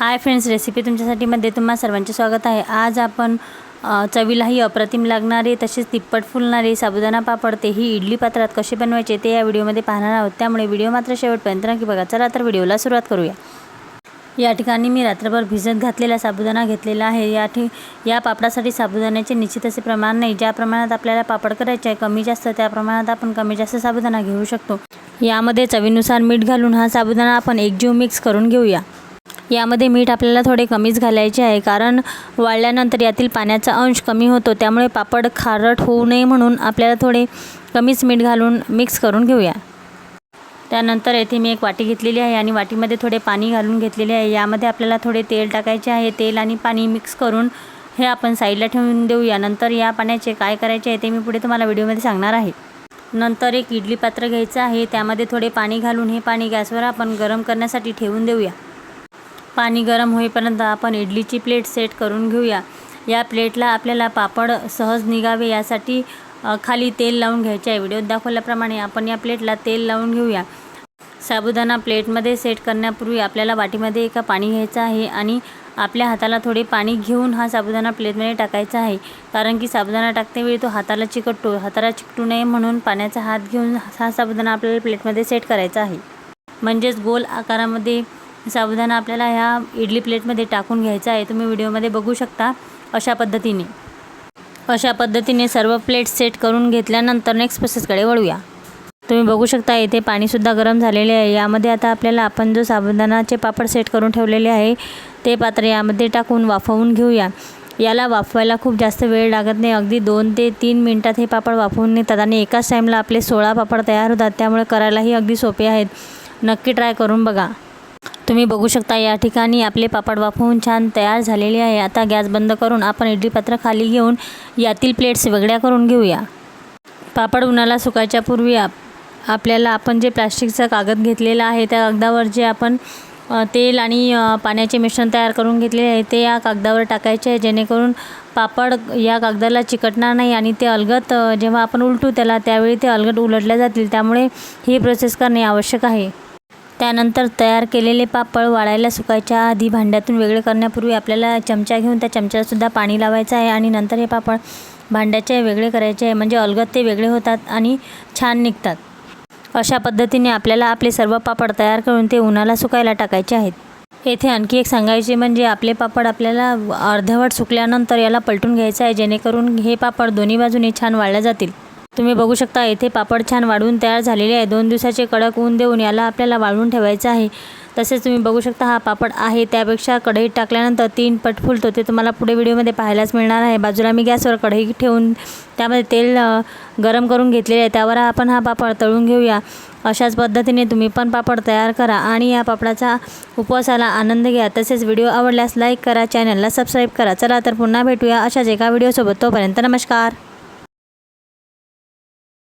Hi friends, recipe तुमच्यासाठी तुम्हा सर्वांचे स्वागत आहे। आज आपण चवीलाही अप्रतिम लागणारे तसेच तिप्पट फुलणारे साबुदाणा पापड तेही इडली पात्रात कसे बनवायचे ते या व्हिडिओमध्ये पाहणार आहोत। त्यामुळे व्हिडिओ मात्र शेवटपर्यंत नक्की बघा। चला तर व्हिडिओला सुरुवात करूया। या ठिकाणी मी रात्रभर भिजत घातलेला साबुदाणा घेतलेला आहे। या पापडासाठी साबुदाण्याचे निश्चित असे प्रमाण नाही। ज्या प्रमाणात आपल्याला पापड करायचे आहे कमी जास्त त्या प्रमाणात आपण कमी जास्त साबुदाणा घेऊ शकतो। यामध्ये चवीनुसार मीठ घालून हा साबुदाणा आपण एकजीव मिक्स करून घेऊया। यामध्ये मीठ आपल्याला थोडे कमीच घालायचे आहे, कारण वाळल्यानंतर यातील पाण्याचा अंश कमी होतो, त्यामुळे पापड खारट होऊ नये म्हणून आपल्याला थोडे कमीच मीठ घालून मिक्स करून घेऊया। त्यानंतर येथे मी एक वाटी घेतलेली आहे आणि वाटीमध्ये थोडे पाणी घालून घेतलेले आहे। यामध्ये आपल्याला थोडे तेल टाकायचे आहे। तेल आणि पाणी मिक्स करून हे आपण साईडला ठेवून देऊया। नंतर या पाण्याचे काय करायचे आहे ते मी पुढे तुम्हाला व्हिडिओमध्ये सांगणार आहे। नंतर एक इडली पात्र घ्यायचं आहे, त्यामध्ये थोडे पाणी घालून हे पाणी गॅसवर आपण गरम करण्यासाठी ठेवून देऊया। पाणी गरम होईपर्यंत आपण इडलीची प्लेट सेट करून घेऊया। या प्लेटला आपल्याला पापड सहज निघावे यासाठी खाली तेल लावून घ्यायचे आहे। व्हिडिओत दाखवल्याप्रमाणे आपण या प्लेटला तेल लावून घेऊया। साबुदाणा प्लेटमध्ये सेट करण्यापूर्वी आपल्याला वाटीमध्ये एक पाणी घ्यायचं आहे आणि आपल्या हाताला थोडे पाणी घेऊन हा साबुदाणा प्लेटमध्ये टाकायचा आहे, कारण की साबुदाणा टाकतेवेळी तो हाताला चिकटतो। हाताला चिकटू नये म्हणून पाण्याचा हात घेऊन हा साबुदाणा आपल्याला प्लेटमध्ये सेट करायचा आहे। म्हणजेच गोल आकारामध्ये साबुदाणा आपल्याला ह्या इडली प्लेटमध्ये टाकून घ्यायचा आहे। तुम्ही व्हिडिओमध्ये बघू शकता। अशा पद्धतीने सर्व प्लेट सेट करून घेतल्यानंतर नेक्स्ट प्रोसेसकडे वळूया। तुम्ही बघू शकता इथे पाणीसुद्धा गरम झालेले आहे। यामध्ये आता आपल्याला आपण जो साबुदाणाचे पापड सेट करून ठेवलेले आहे ते पात्र यामध्ये टाकून वाफवून घेऊया। याला वाफवायला खूप जास्त वेळ लागत नाही, अगदी 2 ते 3 मिनिटात हे पापड वाफवून निघतात आणि एकाच टाईमला आपले 16 पापड तयार होतात। त्यामुळे करायलाही अगदी सोपे आहेत। नक्की ट्राय करून बघा। तुम्ही बघू शकता या ठिकाणी आपले पापड वाफवून छान तयार झालेले आहे। आता गॅस बंद करून आपण इडली पात्र खाली घेऊन यातील प्लेट्स वेगळ्या करून घेऊया। पापड उन्हाला सुकायच्या पूर्वी आपल्याला आपण जे प्लास्टिकचा कागद घेतलेला आहे त्या कागदावर जे आपण तेल आणि पाण्याचे मिश्रण तयार करून घेतलेले आहे ते या कागदावर टाकायचे आहे, जेणेकरून पापड या कागदाला चिकटणार नाही आणि ते अलगद जेव्हा आपण उलटू त्याला त्यावेळी ते अलगद उलटले जातील। त्यामुळे ही प्रोसेस करणे आवश्यक आहे। त्यानंतर तयार केलेले पापड वाळायला सुकायच्या आधी भांड्यातून वेगळे करण्यापूर्वी आपल्याला चमचा घेऊन त्या चमच्यासुद्धा पाणी लावायचं आहे आणि नंतर हे पापड भांड्याचे वेगळे करायचे आहे, म्हणजे अलगद ते वेगळे होतात आणि छान निघतात। अशा पद्धतीने आपल्याला आपले सर्व पापड तयार करून ते उन्हाला सुकायला टाकायचे आहेत। येथे आणखी एक सांगायचे म्हणजे आपले पापड आपल्याला अर्धवट सुकल्यानंतर याला पलटून घ्यायचं आहे, जेणेकरून हे पापड दोन्ही बाजूने छान वाळले जातील। तुम्ही बघू शकता येथे पापड छान वाळून तयार झालेले आहे। 2 दिवसाचे कडक ऊन देऊन याला आपल्याला वाळवून ठेवायचं आहे। तसेच तुम्ही बघू शकता हा पापड आहे त्यापेक्षा कढईत टाकल्यानंतर 3 पट फुलतो, ते तुम्हाला पुढे व्हिडिओमध्ये पाहायलाच मिळणार आहे। बाजूला मी गॅसवर कढई ठेवून त्यामध्ये तेल गरम करून घेतलेले आहे, त्यावर आपण हा पापड तळून घेऊया। अशाच पद्धतीने तुम्ही पण पापड तयार करा आणि या पापडाचा उपवासाला आनंद घ्या। तसेच व्हिडिओ आवडल्यास लाईक करा, चॅनलला सबस्क्राईब करा। चला तर पुन्हा भेटूया अशाच एका व्हिडिओसोबत। तोपर्यंत नमस्कार।